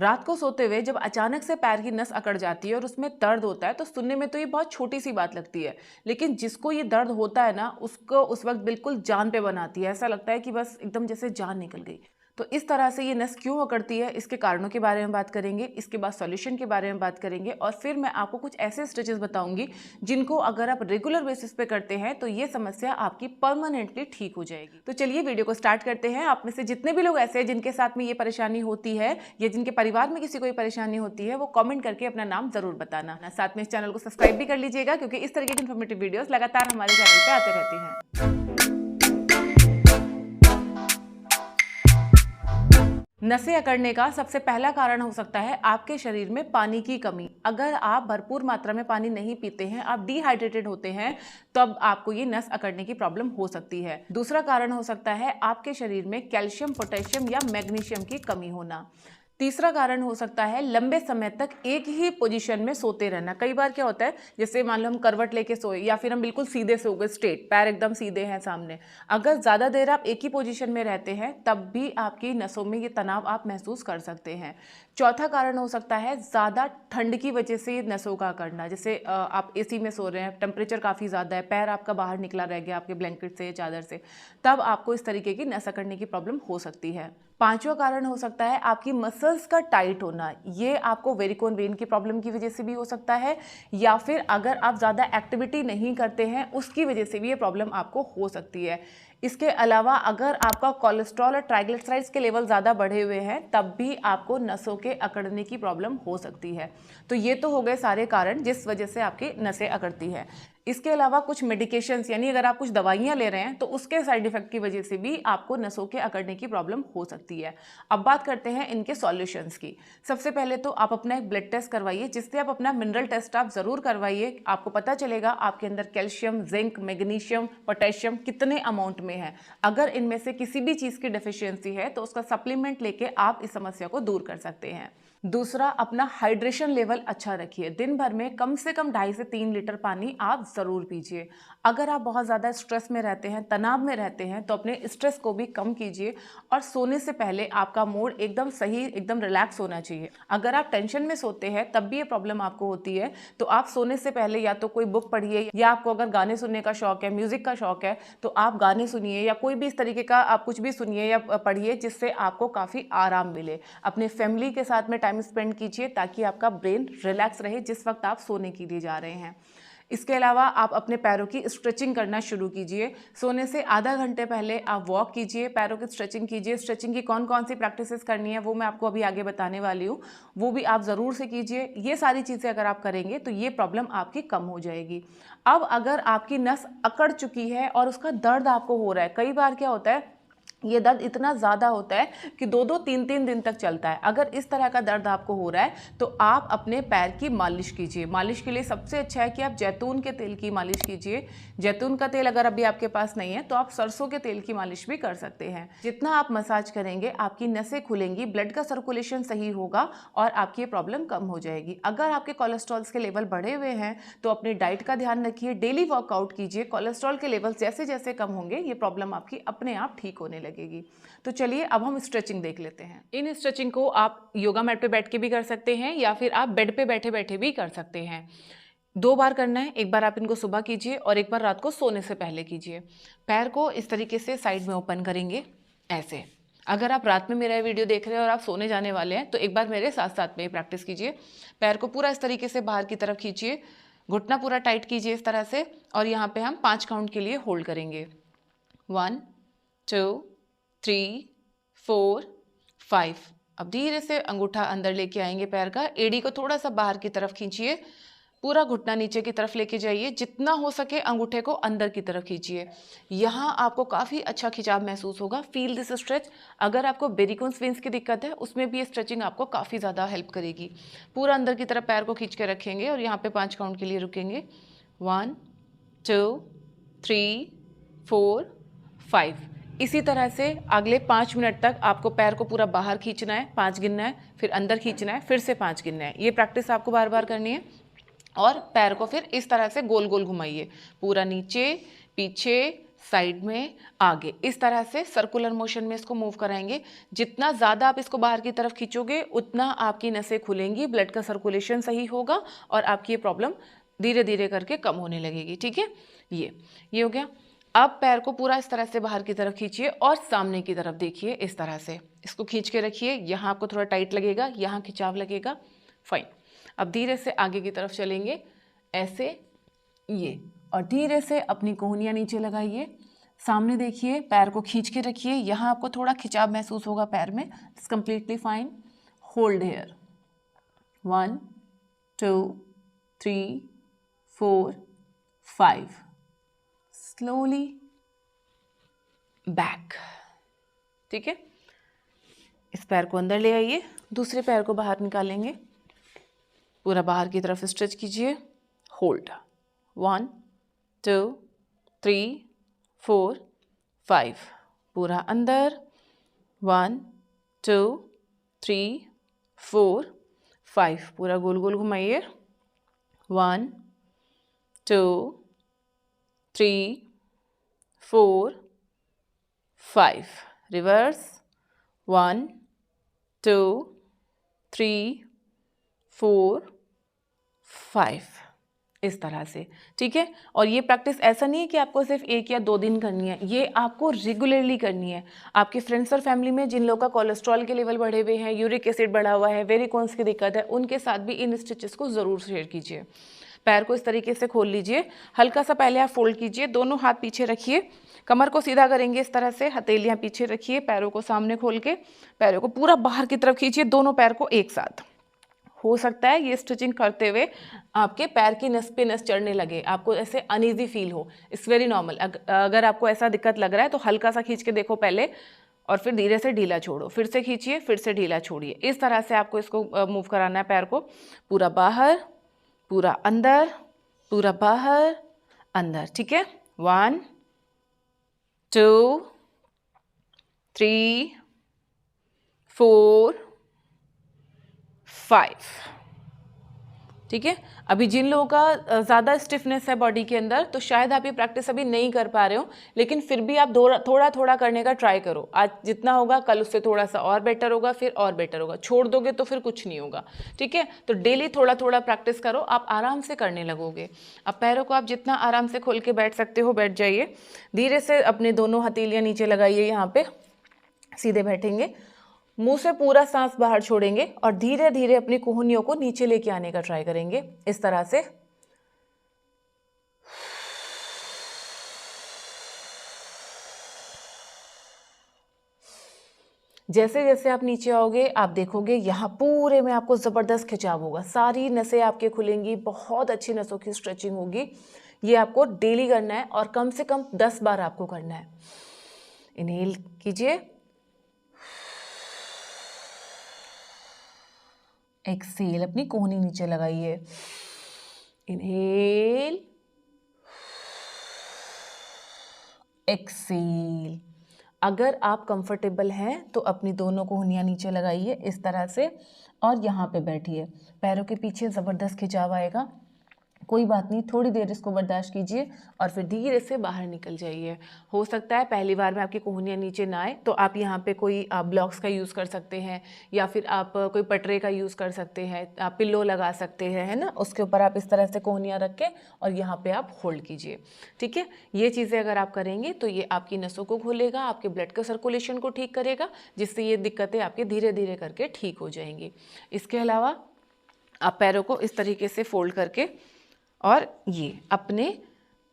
रात को सोते हुए जब अचानक से पैर की नस अकड़ जाती है और उसमें दर्द होता है तो सुनने में तो ये बहुत छोटी सी बात लगती है, लेकिन जिसको ये दर्द होता है ना उसको उस वक्त बिल्कुल जान पे बनाती है। ऐसा लगता है कि बस एकदम जैसे जान निकल गई। तो इस तरह से ये नस क्यों अकड़ती है, इसके कारणों के बारे में बात करेंगे, इसके बाद सॉल्यूशन के बारे में बात करेंगे और फिर मैं आपको कुछ ऐसे स्ट्रेचेस बताऊंगी जिनको अगर आप रेगुलर बेसिस पे करते हैं तो ये समस्या आपकी परमानेंटली ठीक हो जाएगी। तो चलिए वीडियो को स्टार्ट करते हैं। आप में से जितने भी लोग ऐसे हैं जिनके साथ में ये परेशानी होती है या जिनके परिवार में किसी को ये परेशानी होती है, वो कमेंट करके अपना नाम जरूर बताना। साथ में इस चैनल को सब्सक्राइब भी कर लीजिएगा क्योंकि इस तरीके की इन्फॉर्मेटिव वीडियोस लगातार हमारे चैनल पे आते रहती हैं। नसें अकड़ने का सबसे पहला कारण हो सकता है आपके शरीर में पानी की कमी। अगर आप भरपूर मात्रा में पानी नहीं पीते हैं, आप डिहाइड्रेटेड होते हैं, तब आपको ये नस अकड़ने की प्रॉब्लम हो सकती है। दूसरा कारण हो सकता है आपके शरीर में कैल्शियम, पोटेशियम या मैग्नीशियम की कमी होना। तीसरा कारण हो सकता है लंबे समय तक एक ही पोजीशन में सोते रहना। कई बार क्या होता है, जैसे मान लो हम करवट लेके सोए या फिर हम बिल्कुल सीधे सो गए, स्ट्रेट, पैर एकदम सीधे हैं सामने। अगर ज़्यादा देर आप एक ही पोजीशन में रहते हैं तब भी आपकी नसों में ये तनाव आप महसूस कर सकते हैं। चौथा कारण हो सकता है ज़्यादा ठंड की वजह से ये नसों का अकड़ना। जैसे आप एसी में सो रहे हैं, टेम्परेचर काफ़ी ज़्यादा है, पैर आपका बाहर निकला रह गया आपके ब्लैंकेट से, चादर से, तब आपको इस तरीके की नस अकड़ने की प्रॉब्लम हो सकती है। पांचवा कारण हो सकता है आपकी मसल्स का टाइट होना। ये आपको वेरिकोन वेन की प्रॉब्लम की वजह से भी हो सकता है या फिर अगर आप ज़्यादा एक्टिविटी नहीं करते हैं उसकी वजह से भी ये प्रॉब्लम आपको हो सकती है। इसके अलावा अगर आपका कोलेस्ट्रॉल और ट्राइग्लिसराइड्स के लेवल ज़्यादा बढ़े हुए हैं तब भी आपको नसों के अकड़ने की प्रॉब्लम हो सकती है। तो ये तो हो गए सारे कारण जिस वजह से आपकी नसें अकड़ती है। इसके अलावा कुछ मेडिकेशंस, यानी अगर आप कुछ दवाइयाँ ले रहे हैं तो उसके साइड इफेक्ट की वजह से भी आपको नसों के अकड़ने की प्रॉब्लम हो सकती है। अब बात करते हैं इनके सॉल्यूशंस की। सबसे पहले तो आप अपना एक ब्लड टेस्ट करवाइए, जिससे आप अपना मिनरल टेस्ट आप ज़रूर करवाइए। आपको पता चलेगा आपके अंदर कैल्शियम, जिंक, मैग्नीशियम, पोटेशियम कितने अमाउंट में है। अगर इनमें से किसी भी चीज़ की डेफिशिएंसी है तो उसका सप्लीमेंट लेके आप इस समस्या को दूर कर सकते हैं। दूसरा, अपना हाइड्रेशन लेवल अच्छा रखिए। दिन भर में कम से कम 2.5 से 3 लीटर पानी आप ज़रूर पीजिए। अगर आप बहुत ज़्यादा स्ट्रेस में रहते हैं, तनाव में रहते हैं, तो अपने स्ट्रेस को भी कम कीजिए और सोने से पहले आपका मूड एकदम सही, एकदम रिलैक्स होना चाहिए। अगर आप टेंशन में सोते हैं तब भी ये प्रॉब्लम आपको होती है, तो आप सोने से पहले या तो कोई बुक पढ़िए या आपको अगर गाने सुनने का शौक है, म्यूज़िक का शौक है, तो आप गाने सुनिए या कोई भी इस तरीके का आप कुछ भी सुनिए या पढ़िए जिससे आपको काफ़ी आराम मिले। अपने फैमिली के साथ में टाइम स्पेंड कीजिए ताकि आपका ब्रेन रिलैक्स रहे जिस वक्त आप सोने के लिए जा रहे हैं। इसके अलावा आप अपने पैरों की स्ट्रेचिंग करना शुरू कीजिए। सोने से आधा घंटे पहले आप वॉक कीजिए, पैरों की स्ट्रेचिंग कीजिए। स्ट्रेचिंग की कौन कौन सी प्रैक्टिसेस करनी है वो मैं आपको अभी आगे बताने वाली हूँ, वो भी आप ज़रूर से कीजिए। ये सारी चीज़ें अगर आप करेंगे तो ये प्रॉब्लम आपकी कम हो जाएगी। अब अगर आपकी नस अकड़ चुकी है और उसका दर्द आपको हो रहा है, कई बार क्या होता है, ये दर्द इतना ज़्यादा होता है कि 2-2, 3-3 दिन तक चलता है। अगर इस तरह का दर्द आपको हो रहा है तो आप अपने पैर की मालिश कीजिए। मालिश के लिए सबसे अच्छा है कि आप जैतून के तेल की मालिश कीजिए। जैतून का तेल अगर अभी आपके पास नहीं है तो आप सरसों के तेल की मालिश भी कर सकते हैं। जितना आप मसाज करेंगे आपकी नसें खुलेंगी, ब्लड का सर्कुलेशन सही होगा और आपकी ये प्रॉब्लम कम हो जाएगी। अगर आपके कोलेस्ट्रॉल्स के लेवल बढ़े हुए हैं तो अपनी डाइट का ध्यान रखिए, डेली वर्कआउट कीजिए। कोलेस्ट्रॉल के लेवल जैसे जैसे कम होंगे ये प्रॉब्लम आपकी अपने आप ठीक होने लगेगी। तो चलिए अब हम स्ट्रेचिंग देख लेते हैं। इन स्ट्रेचिंग को आप योगा मैट पे बैठ के भी कर सकते हैं या फिर आप बेड पे बैठे बैठे भी कर सकते हैं। 2 बार करना है, एक बार आप इनको सुबह कीजिए और एक बार रात को सोने से पहले कीजिए। पैर को इस तरीके से साइड में ओपन करेंगे ऐसे। अगर आप रात में मेरा वीडियो देख रहे हैं और आप सोने जाने वाले हैं तो एक बार मेरे साथ साथ में प्रैक्टिस कीजिए। पैर को पूरा इस तरीके से बाहर की तरफ खींचिए, घुटना पूरा टाइट कीजिए इस तरह से और यहाँ पे हम 5 काउंट के लिए होल्ड करेंगे। 1 2 3 4 5। अब धीरे से अंगूठा अंदर लेके आएंगे पैर का, एड़ी को थोड़ा सा बाहर की तरफ खींचिए, पूरा घुटना नीचे की तरफ लेके जाइए, जितना हो सके अंगूठे को अंदर की तरफ खींचिए। यहाँ आपको काफ़ी अच्छा खिंचाव महसूस होगा। Feel this stretch. अगर आपको वेरिकोन वेन्स की दिक्कत है उसमें भी ये स्ट्रेचिंग आपको काफ़ी ज़्यादा हेल्प करेगी। पूरा अंदर की तरफ पैर को खींच के रखेंगे और यहाँ पे 5 काउंट के लिए रुकेंगे। 1 2 3 4 5। इसी तरह से अगले 5 मिनट तक आपको पैर को पूरा बाहर खींचना है, 5 गिनना है, फिर अंदर खींचना है, फिर से 5 गिनना है। ये प्रैक्टिस आपको बार बार करनी है और पैर को फिर इस तरह से गोल गोल घुमाइए, पूरा नीचे, पीछे, साइड में, आगे, इस तरह से सर्कुलर मोशन में इसको मूव कराएंगे। जितना ज़्यादा आप इसको बाहर की तरफ खींचोगे उतना आपकी नसें खुलेंगी, ब्लड का सर्कुलेशन सही होगा और आपकी ये प्रॉब्लम धीरे धीरे करके कम होने लगेगी। ठीक है, ये हो गया। अब पैर को पूरा इस तरह से बाहर की तरफ खींचिए और सामने की तरफ देखिए, इस तरह से इसको खींच के रखिए। यहाँ आपको थोड़ा टाइट लगेगा, यहाँ खिंचाव लगेगा, फाइन। अब धीरे से आगे की तरफ चलेंगे, ऐसे ये, और धीरे से अपनी कोहनियाँ नीचे लगाइए, सामने देखिए, पैर को खींच के रखिए। यहाँ आपको थोड़ा खिंचाव महसूस होगा पैर में, it's completely fine. Hold here, 1 2 3 4 5, slowly back. ठीक है, इस पैर को अंदर ले आइए, दूसरे पैर को बाहर निकालेंगे, पूरा बाहर की तरफ स्ट्रेच कीजिए, होल्ड, 1 2 3 4 5, पूरा अंदर, 1 2 3 4 5, पूरा गोल गोल घुमाइए, 1 2 3 4 5, रिवर्स, 1 2 3 4 5, इस तरह से। ठीक है, और ये प्रैक्टिस ऐसा नहीं है कि आपको सिर्फ 1 या 2 दिन करनी है, ये आपको रेगुलरली करनी है। आपके फ्रेंड्स और फैमिली में जिन लोगों का कोलेस्ट्रॉल के लेवल बढ़े हुए हैं, यूरिक एसिड बढ़ा हुआ है, वेरिकोन्स की दिक्कत है, उनके साथ भी इन स्टिचेस को ज़रूर शेयर कीजिए। पैर को इस तरीके से खोल लीजिए, हल्का सा पहले आप फोल्ड कीजिए, दोनों हाथ पीछे रखिए, कमर को सीधा करेंगे इस तरह से, हथेलियाँ पीछे रखिए, पैरों को सामने खोल के पैरों को पूरा बाहर की तरफ खींचिए, दोनों पैर को एक साथ। हो सकता है ये स्टिचिंग करते हुए आपके पैर की नस पे नस चढ़ने लगे, आपको ऐसे अनईजी फील हो, इट्स वेरी नॉर्मल। अगर आपको ऐसा दिक्कत लग रहा है तो हल्का सा खींच के देखो पहले, और फिर धीरे से ढीला छोड़ो, फिर से खींचिए, फिर से ढीला छोड़िए, इस तरह से आपको इसको मूव कराना है। पैर को पूरा बाहर, पूरा अंदर, पूरा बाहर, अंदर। ठीक है, 1 2 3 4 5। ठीक है, अभी जिन लोगों का ज़्यादा स्टिफनेस है बॉडी के अंदर, तो शायद आप ये प्रैक्टिस अभी नहीं कर पा रहे हो, लेकिन फिर भी आप थोड़ा थोड़ा करने का ट्राई करो। आज जितना होगा कल उससे थोड़ा सा और बेटर होगा, फिर और बेटर होगा। छोड़ दोगे तो फिर कुछ नहीं होगा। ठीक है, तो डेली थोड़ा थोड़ा प्रैक्टिस करो, आप आराम से करने लगोगे। अब पैरों को आप जितना आराम से खोल के बैठ सकते हो बैठ जाइए, धीरे से अपने दोनों हथेलियाँ नीचे लगाइए, यहाँ पे सीधे बैठेंगे, मुंह से पूरा सांस बाहर छोड़ेंगे और धीरे धीरे अपनी कोहनियों को नीचे लेके आने का ट्राई करेंगे, इस तरह से। जैसे जैसे आप नीचे आओगे आप देखोगे यहाँ पूरे में आपको ज़बरदस्त खिंचाव होगा, सारी नसें आपके खुलेंगी, बहुत अच्छी नसों की स्ट्रेचिंग होगी। ये आपको डेली करना है और कम से कम 10 बार आपको करना है। इनहेल कीजिए, एक्सेल, अपनी कोहनी नीचे लगाइए, इनहेल, एक्सेल। अगर आप कंफर्टेबल हैं तो अपनी दोनों कोहनियाँ नीचे लगाइए इस तरह से और यहाँ पे बैठिए। पैरों के पीछे ज़बरदस्त खिंचाव आएगा, कोई बात नहीं, थोड़ी देर इसको बर्दाश्त कीजिए और फिर धीरे से बाहर निकल जाइए। हो सकता है पहली बार में आपकी कोहनियाँ नीचे ना आए, तो आप यहाँ पे कोई ब्लॉक्स का यूज़ कर सकते हैं या फिर आप कोई पटरे का यूज़ कर सकते हैं, आप पिल्लो लगा सकते हैं, है ना, उसके ऊपर आप इस तरह से कोहनियाँ रख के और यहाँ पर आप होल्ड कीजिए। ठीक है, ये चीज़ें अगर आप करेंगे तो ये आपकी नसों को खोलेगा, आपके ब्लड के सर्कुलेशन को ठीक करेगा, जिससे ये दिक्कतें आपकी धीरे धीरे करके ठीक हो जाएंगी। इसके अलावा आप पैरों को इस तरीके से फोल्ड करके और ये अपने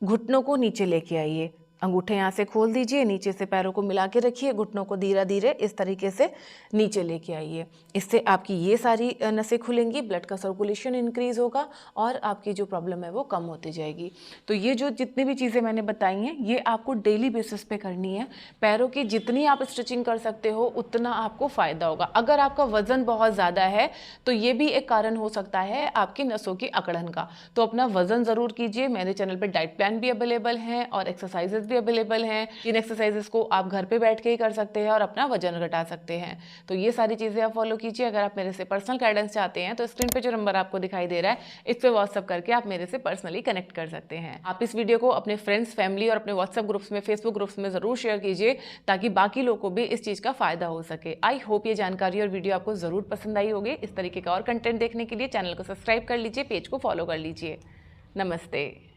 घुटनों को नीचे लेके आइए, अंगूठे यहाँ से खोल दीजिए, नीचे से पैरों को मिला के रखिए, घुटनों को धीरे धीरे इस तरीके से नीचे लेके आइए। इससे आपकी ये सारी नसें खुलेंगी, ब्लड का सर्कुलेशन इंक्रीज़ होगा और आपकी जो प्रॉब्लम है वो कम होती जाएगी। तो ये जो जितनी भी चीज़ें मैंने बताई हैं ये आपको डेली बेसिस पे करनी है। पैरों की जितनी आप स्ट्रेचिंग कर सकते हो उतना आपको फ़ायदा होगा। अगर आपका वज़न बहुत ज़्यादा है तो ये भी एक कारण हो सकता है आपकी नसों की अकड़न का, तो अपना वज़न ज़रूर कीजिए। मेरे चैनल पर डाइट प्लान भी अवेलेबल हैं और एक्सरसाइजेज भी अवेलेबल हैं। इन एक्सरसाइजेस को आप घर पे बैठ के ही कर सकते हैं और अपना वजन घटा सकते हैं। तो ये सारी चीज़ें आप फॉलो कीजिए। अगर आप मेरे से पर्सनल गाइडेंस चाहते हैं तो स्क्रीन पे जो नंबर आपको दिखाई दे रहा है इस पे व्हाट्सअप करके आप मेरे से पर्सनली कनेक्ट कर सकते हैं। आप इस वीडियो को अपने फ्रेंड्स, फैमिली और अपने व्हाट्सएप ग्रुप्स में, फेसबुक ग्रुप्स में ज़रूर शेयर कीजिए ताकि बाकी लोगों को भी इस चीज़ का फ़ायदा हो सके। आई होप ये जानकारी और वीडियो आपको ज़रूर पसंद आई होगी। इस तरीके का और कंटेंट देखने के लिए चैनल को सब्सक्राइब कर लीजिए, पेज को फॉलो कर लीजिए। नमस्ते।